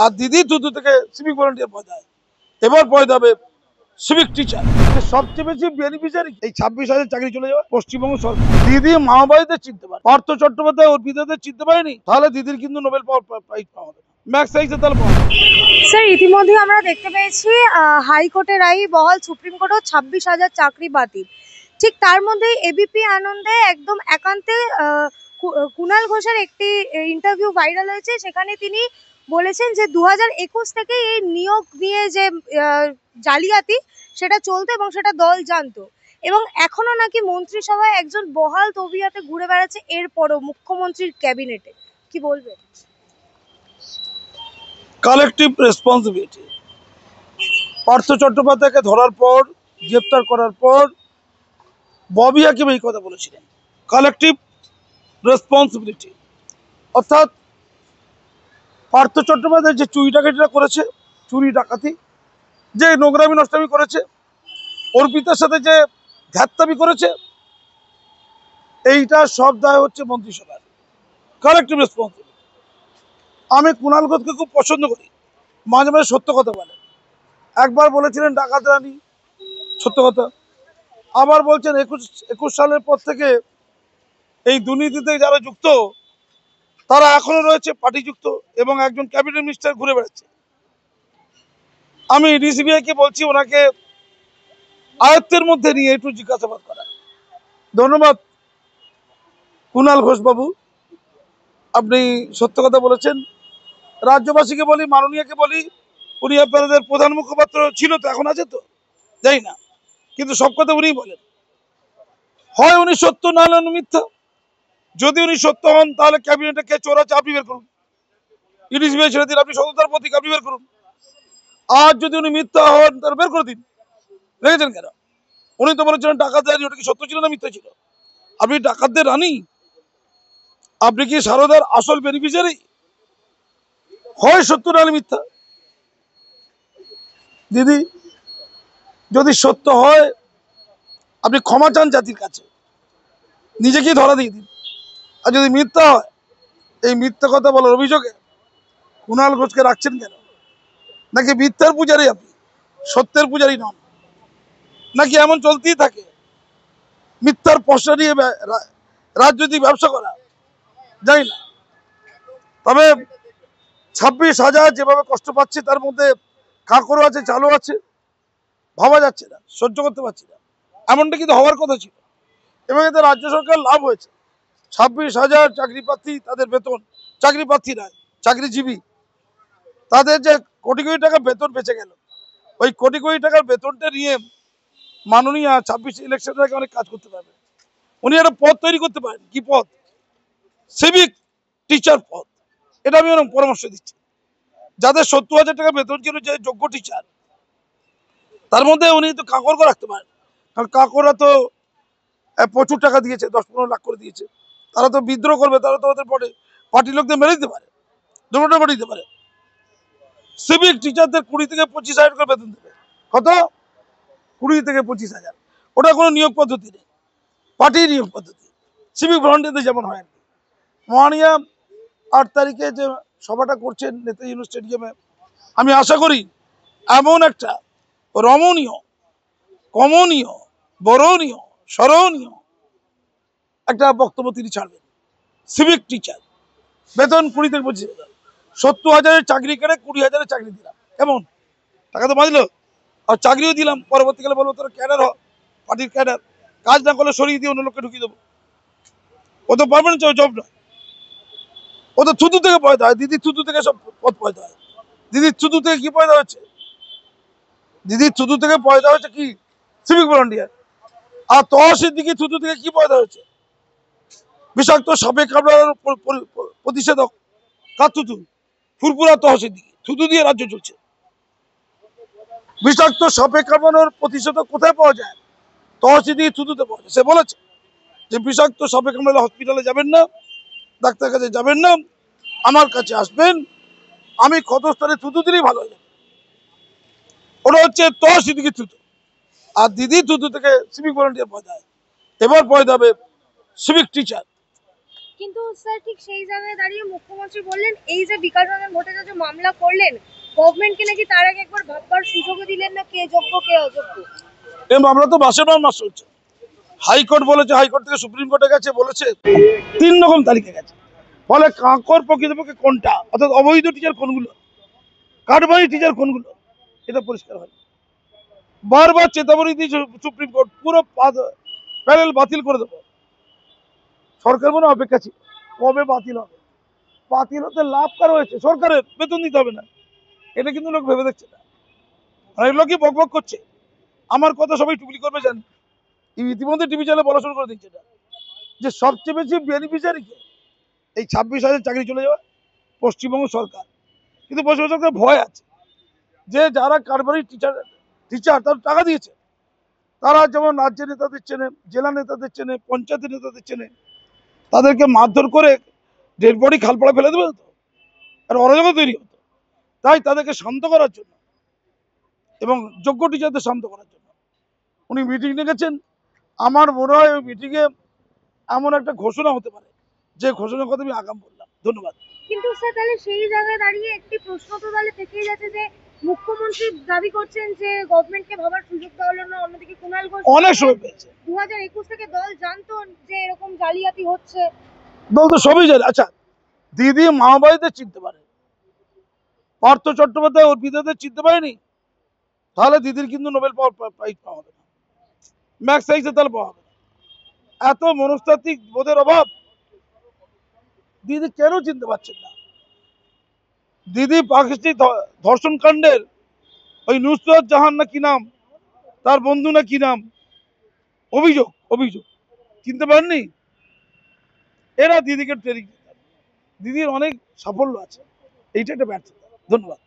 আর দিদি থুতু থেকে সিভিক ভলান্টিয়ার পয়দা হয়। এবার পয়দা হবে সিভিক টিচার। সবচেয়ে বেশি বেনিফিশিয়ারি এই 26,000 চাকরি চলে যাবে পশ্চিমবঙ্গ সরকার। দিদি মামাবাড়িতে চিনতে পারে, পার্থ চট্টোপাধ্যায় অর্পিতাদের চিনতে পারেনি, তাহলে দিদির কিন্তু নোবেল প্রাইজ পাওয়া হবে। ম্যাক্স সাইজে তাহলে পাওয়া হবে। স্যার ইতিমধ্যে আমরা দেখতে পেয়েছি হাইকোর্টের রায় বহাল, সুপ্রিম কোর্টও 26,000 চাকরি বাতিল। ঠিক তার মধ্যে এবিপি আনন্দে একদম একান্তে কুণাল ঘোষের একটি ইন্টারভিউ ভাইরাল হয়েছে। সেখানে তিনি বলেছেন যে 2021 থেকে এই নিয়োগ নিয়ে যে জালিয়াতি সেটা চলতো এবং সেটা দল জানতো, এবং এখনো নাকি মন্ত্রিসভায় একজন বহাল তবিয়াতে ঘুরে বেড়াচ্ছে, এরপরও মুখ্যমন্ত্রীর ক্যাবিনেটে। কি বলবেন? Collective responsibility. পার্থ চট্টোপাধ্যায়কে ধরার পর, গ্রেপ্তার করার পর ববি হাকিম এই কথা বলেছিলেন, কালেকটিভ রেসপন্সিবিলিটি। অর্থাৎ পার্থ চট্টোপাধ্যায় যে চুরি ডাকাতিটা করেছে, চুরি ডাকাতি, যে নোংরামি নষ্টামি করেছে, অর্পিতার সাথে যে ঘাত্তামি করেছে, এইটা সব দায় হচ্ছে মন্ত্রিসভার। Collective responsibility. আমি কুণাল ঘোষকে খুব পছন্দ করি, মাঝে মাঝে সত্য কথা বলে। একবার বলেছিলেন ডাকাত রানী, সত্য কথা। আবার বলছেন 21 সালের পর থেকে এই দুর্নীতিতে যারা যুক্ত তারা এখনো রয়েছে পার্টিযুক্ত, এবং একজন ক্যাবিনেট মিনিস্টার ঘুরে বেড়াচ্ছে। আমি ডিসিবিআইকে বলছি ওনাকে আয়ত্তের মধ্যে নিয়ে একটু জিজ্ঞাসাবাদ করা। ধন্যবাদ কুণাল ঘোষ বাবু, আপনি সত্য কথা বলেছেন। রাজ্যবাসীকে বলি, মাননীয়কে বলি, উনি আপনাদের প্রধান মুখপাত্র ছিল তো, এখন আছে তো জানি না, কিন্তু সব কথা উনিই বলেন। হয় উনি সত্য, না হলে উনি মিথ্যা। যদি উনি সত্য হন তাহলে ক্যাবিনেটে কে চোর আছে আপনি বের করুন, ডিসিবিআই ছেড়ে দিন, আপনি সততার প্রতীক আপনি বের করুন। আর যদি উনি মিথ্যা হন তাহলে বের করে দিন। রেখেছেন কেন? উনি তো বলেছিলেন ডাকাত রানী, ওটা কি সত্য ছিল না মিথ্যা ছিল? আপনি ডাকাতদের রানী? আপনি কি সারদার আসল বেনিফিশিয়ারি? হয় সত্য না হলে মিথ্যা। দিদি যদি সত্য হয় আপনি ক্ষমা চান জাতির কাছে, নিজেকেই ধরা দিয়ে দিন। আর যদি মিথ্যা হয়, এই মিথ্যা কথা বলার অভিযোগে কুণাল ঘোষকে রাখছেন কেন? নাকি মিথ্যার পূজারী আপনি, সত্যের পূজারী নন? নাকি এমন চলতেই থাকে মিথ্যার পয়সা নিয়ে রাজনৈতিক ব্যবসা করা? জানি না। তবে 26,000 যেভাবে কষ্ট পাচ্ছে, তার মধ্যে কাঁকরও আছে, চালও আছে, ভাবা যাচ্ছে না, সহ্য করতে পারছি না। এমনটা কিন্তু হওয়ার কথা ছিল, এবং এতে রাজ্য সরকার লাভ হয়েছে। 26,000 চাকরি প্রার্থী, তাদের বেতন, চাকরি প্রার্থী নয় চাকরিজীবী, তাদের যে কোটি কোটি টাকা বেতন বেঁচে গেল, ওই কোটি কোটি টাকার বেতনটা নিয়ে মাননীয় 26 ইলেকশনের আগে অনেক কাজ করতে পারবে। উনি একটা পদ তৈরি করতে পারেন। কি পদ? সিভিক টিচার পদ। এটা আমি ওরকম পরামর্শ দিচ্ছি। যাদের 70,000 টাকা বেতন ছিল, যে যোগ্য টিচার, তার মধ্যে উনি তো কাঁকরকে রাখতে পারেন। কারণ কাঁকররা তো প্রচুর টাকা দিয়েছে, 10-15 লাখ করে দিয়েছে। তারা তো বিদ্রোহ করবে, তারা তো ওদের পরে পার্টির লোকদের মেরে দিতে পারে, দুর্ঘটনা ঘটে দিতে পারে। সিভিক টিচারদের 20 থেকে 25,000 করে বেতন দেবে। কত? 20 থেকে 25,000। ওটা কোনো নিয়োগ পদ্ধতি নেই, পার্টির নিয়োগ পদ্ধতি, সিভিক ভলান্টিয়ারদের যেমন হয় আর কি। মহানিয়া 8 তারিখে যে সভাটা করছেন নেতাজি স্টেডিয়ামে, আমি আশা করি এমন একটা রমণীয়, কমনীয়, বরণীয়, স্মরণীয় একটা বক্তব্য তিনি ছাড়বেন। সিভিক টিচার বেতন 20 থেকে 25,000, 70,000 চাকরি করে 20,000 চাকরি দিলাম, কেমন? টাকা তো বাঁচলো, আর চাকরিও দিলাম। পরবর্তীকালে বলবো তোরা ক্যাডার হ, পার্টির ক্যাডার, কাজ না করলে সরিয়ে দিয়ে অন্য লোককে ঢুকিয়ে দেবো। ও তো পারমানেন্ট জব নয়, ও তো থুতু থেকে পয়দা হয়। দিদির থুতু থেকে সব পদ পয়দা হয়। দিদির থুতু থেকে কি পয়দা হচ্ছে? দিদির থুতু থেকে পয়দা হচ্ছে কি? Civic volunteer. আর তহসিল দিকে থুতু থেকে কি পয়দা হচ্ছে? বিষাক্ত সাপে কামড়ানোর প্রতিষেধক। কার থুতু? ফুরপুরা তহসিল দিকে থুতু দিয়ে রাজ্য চলছে। বিষাক্ত সাপে কামড়ানোর প্রতিষেধক কোথায় পাওয়া যায়? তহসিল দিয়ে থুতুতে পাওয়া যায়। সে বলেছে যে বিষাক্ত সাপে কামড়ালে হসপিটালে যাবেন না, ডাক্তার কাছে যাবেন না, আমার কাছে আসবেন, আমি ক্ষতস্থানে থুতু দিলেই ভালো হয়ে যাবে। ওটা হচ্ছে তহসিল দিকে থুতু। আর দিদি থুতু থেকে সিভিক ভলান্টিয়ার পয়দা হয়। এবার পয়দা হবে সিভিক টিচার। কিন্তু স্যার ঠিক সেই জায়গায় দাঁড়িয়ে মুখ্যমন্ত্রী বললেন এই যে বিকাশ রঞ্জন ভট্টাচার্য মামলা করলেন, গভর্নমেন্টকে নাকি তার আগে একবার ভাববার সুযোগও দিলেন না কে যোগ্য কে অযোগ্য। এই মামলা তো মাসের পর মাস চলছে। হাইকোর্ট বলেছে, হাইকোর্ট থেকে সুপ্রিম কোর্টে গেছে, বলেছে 3 রকম তালিকা গেছে। ফলে কাঁকর প্রকৃতপক্ষে কোনটা, অর্থাৎ অবৈধ টিচার কোনগুলো, কারবারি টিচার কোনগুলো, এটা পরিষ্কার হয়। বারবার চেতাবনী দিয়েছে সুপ্রিম কোর্ট, পুরো প্যানেল বাতিল করে দেবো। সরকার মনে অপেক্ষা ছিল কবে বাতিল হবে। বাতিল হতে লাভ কার হয়েছে? সরকারের, বেতন দিতে হবে না। এটা কিন্তু লোক ভেবে দেখছে না। অনেক লোকই বকবক করছে, আমার কথা সবাই টুকলি করবে জানি। ইতিমধ্যে টিভি চ্যানেলে বলা শুরু করে দিচ্ছে এটা, যে সবচেয়ে বেশি বেনিফিশিয়ারি কে, এই 26,000 চাকরি চলে যাওয়া পশ্চিমবঙ্গ সরকার। কিন্তু পশ্চিমবঙ্গ সরকার ভয় আছে যে যারা কারবারি টিচার তারা টাকা দিয়েছে, তারা যেমন রাজ্যের নেতাদের চেনে, জেলা নেতাদের চেনে, পঞ্চায়েতের নেতাদের চেনে, তাদেরকে মারধর করে ডেড বডি খালপাড়া ফেলে দেবে তো, আর অরাজকতা তৈরি হতো। তাই তাদেরকে শান্ত করার জন্য এবং যোগ্য টিচারদের শান্ত করার জন্য উনি মিটিং ডেকেছেন। আমার মনে হয় ওই মিটিংয়ে এমন একটা ঘোষণা হতে পারে যে ঘোষণার কথা আমি আগাম বললাম। ধন্যবাদ। কিন্তু স্যার তাহলে সেই জায়গায় দাঁড়িয়ে একটি প্রশ্ন তো তাহলে থেকেই যাচ্ছে যে মুখ্যমন্ত্রী দাবি করছেন যে গভর্নমেন্টকে ভাবার সুযোগ দেওয়া হলো না, অন্যদিকে কুণাল ঘোষ অনেক সময় পেয়েছে। 2021 থেকে দল জানতো যে এরকম জালিয়াতি হচ্ছে। দল তো সবই জানে। আচ্ছা, দিদি মামাবাড়িতে চিনতে পারে, পার্থ চট্টোপাধ্যায় অর্পিতাদের চিনতে পারেনি, তাহলে দিদির কিন্তু নোবেল প্রাইজ পাওয়া হবে না, ম্যাক্স সাইজে তাহলে পাওয়া হবে না। এত মনস্তাত্ত্বিক বোধের অভাব। দিদি কেন চিনতে পারছেন না? দিদি পাকিস্তানি ধর্ষণ কাণ্ডের ওই নুসরত জাহান না কি নাম, তার বন্ধু না কি নাম, অভিযোগ চিনতে পারেননি? এরা দিদিকে ট্রেনিং দিদির অনেক সাফল্য আছে, এইটা একটা ব্যর্থতা। ধন্যবাদ।